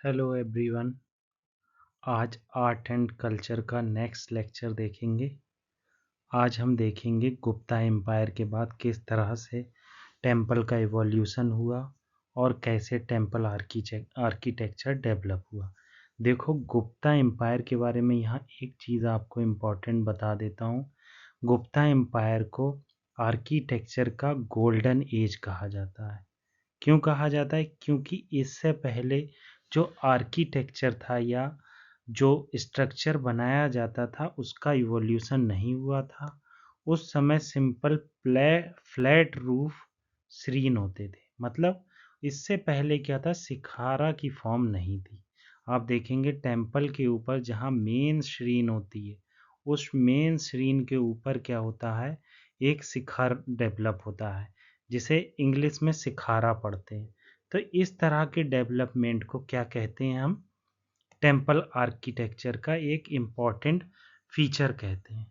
Hello everyone. आज art and culture का next lecture देखेंगे। आज हम देखेंगे गुप्ता एम्पायर के बाद किस तरह से टेम्पल का इवोल्यूशन हुआ और कैसे टेम्पल आर्किटेक्चर डेवलप हुआ। देखो, गुप्ता एम्पायर के बारे में यहाँ एक चीज़ आपको इम्पोर्टेंट बता देता हूँ। गुप्ता एम्पायर को आर्किटेक्चर का गोल्डन एज कहा जाता है। क्यों कहा जाता है? क्योंकि इससे पहले जो आर्किटेक्चर था या जो स्ट्रक्चर बनाया जाता था उसका इवोल्यूशन नहीं हुआ था। उस समय सिंपल फ्लैट रूफ श्रीन होते थे। मतलब इससे पहले क्या था, शिखारा की फॉर्म नहीं थी। आप देखेंगे टेम्पल के ऊपर जहाँ मेन श्रीन होती है, उस मेन श्रीन के ऊपर क्या होता है, एक शिखर डेवलप होता है जिसे इंग्लिश में शिखारा पढ़ते हैं। तो इस तरह के डेवलपमेंट को क्या कहते हैं हम? टेम्पल आर्किटेक्चर का एक इम्पॉर्टेंट फीचर कहते हैं।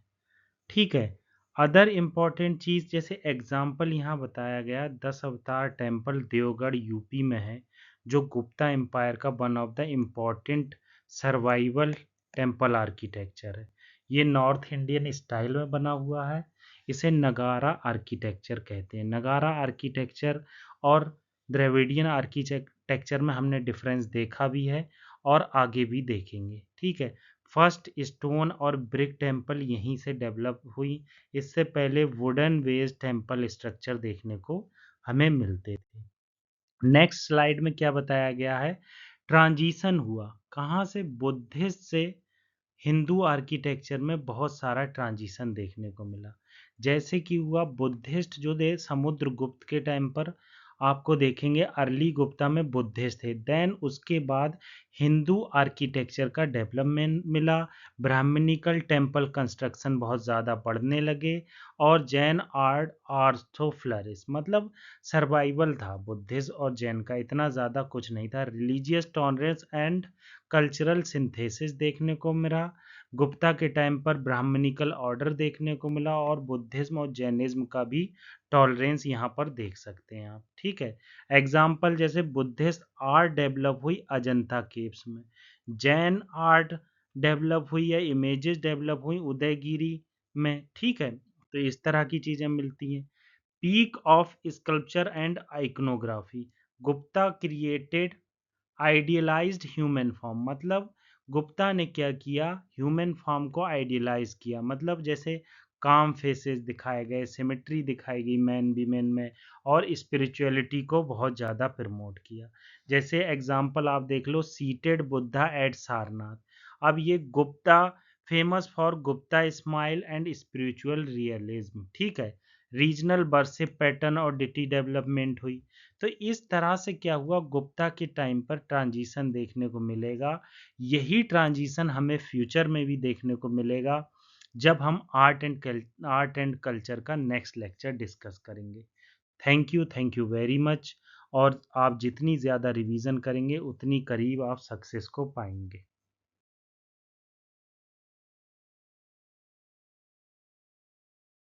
ठीक है। अदर इम्पॉर्टेंट चीज़ जैसे एग्जाम्पल यहाँ बताया गया, 10 अवतार टेम्पल देवगढ़ यूपी में है, जो गुप्ता एम्पायर का one of the important survival temple architecture है। ये नॉर्थ इंडियन स्टाइल में बना हुआ है। इसे नगारा आर्किटेक्चर कहते हैं। नगारा आर्किटेक्चर और द्रविडियन आर्किटेक्चर में हमने डिफरेंस देखा भी है और आगे भी देखेंगे। ठीक है। फर्स्ट स्टोन और ब्रिक टेम्पल यहीं से डेवलप हुई। इससे पहले वुडन बेस्ड टेम्पल स्ट्रक्चर देखने को हमें मिलते थे। नेक्स्ट स्लाइड में क्या बताया गया है, ट्रांजिशन हुआ कहाँ से, बुद्धिस्ट से हिंदू आर्किटेक्चर में बहुत सारा ट्रांजिशन देखने को मिला। जैसे कि हुआ बुद्धिस्ट जो थे समुद्रगुप्त के टाइम पर आपको देखेंगे अर्ली गुप्ता में बुद्धिस्ट थे। देन उसके बाद हिंदू आर्किटेक्चर का डेवलपमेंट मिला। ब्राह्मणिकल टेम्पल कंस्ट्रक्शन बहुत ज़्यादा बढ़ने लगे और जैन आर्ट आर्थो फ्लरिश। मतलब सर्वाइवल था बुद्धिस्ट और जैन का, इतना ज़्यादा कुछ नहीं था। Religious tolerance and cultural synthesis देखने को मिला। गुप्ता के टाइम पर ब्राह्मणिकल ऑर्डर देखने को मिला और बुद्धिज्म और जैनिज्म का भी टॉलरेंस यहाँ पर देख सकते हैं आप। ठीक है। एग्जाम्पल जैसे बुद्धिस्ट आर्ट डेवलप हुई अजंता केव्स में, जैन आर्ट डेवलप हुई या इमेजेस डेवलप हुई उदयगिरी में। ठीक है। तो इस तरह की चीज़ें मिलती हैं। Peak of sculpture and iconography, Gupta created idealised human form. मतलब गुप्ता ने क्या किया, ह्यूमन फॉर्म को आइडियलाइज किया। मतलब जैसे काम फेसेस दिखाए गए, सिमेट्री दिखाई गई मैन वीमेन में, और स्पिरिचुअलिटी को बहुत ज़्यादा प्रमोट किया। जैसे एग्जांपल आप देख लो, सीटेड बुद्धा एट सारनाथ। अब ये Gupta famous for Gupta smile and spiritual realism. ठीक है। रीजनल वर्शिप पैटर्न और डिटी डेवलपमेंट हुई। तो इस तरह से क्या हुआ, गुप्ता के टाइम पर ट्रांजिशन देखने को मिलेगा। यही ट्रांजिशन हमें फ्यूचर में भी देखने को मिलेगा जब हम आर्ट एंड कल्चर का नेक्स्ट लेक्चर डिस्कस करेंगे। Thank you very much. और आप जितनी ज़्यादा रिवीजन करेंगे उतनी करीब आप सक्सेस को पाएंगे।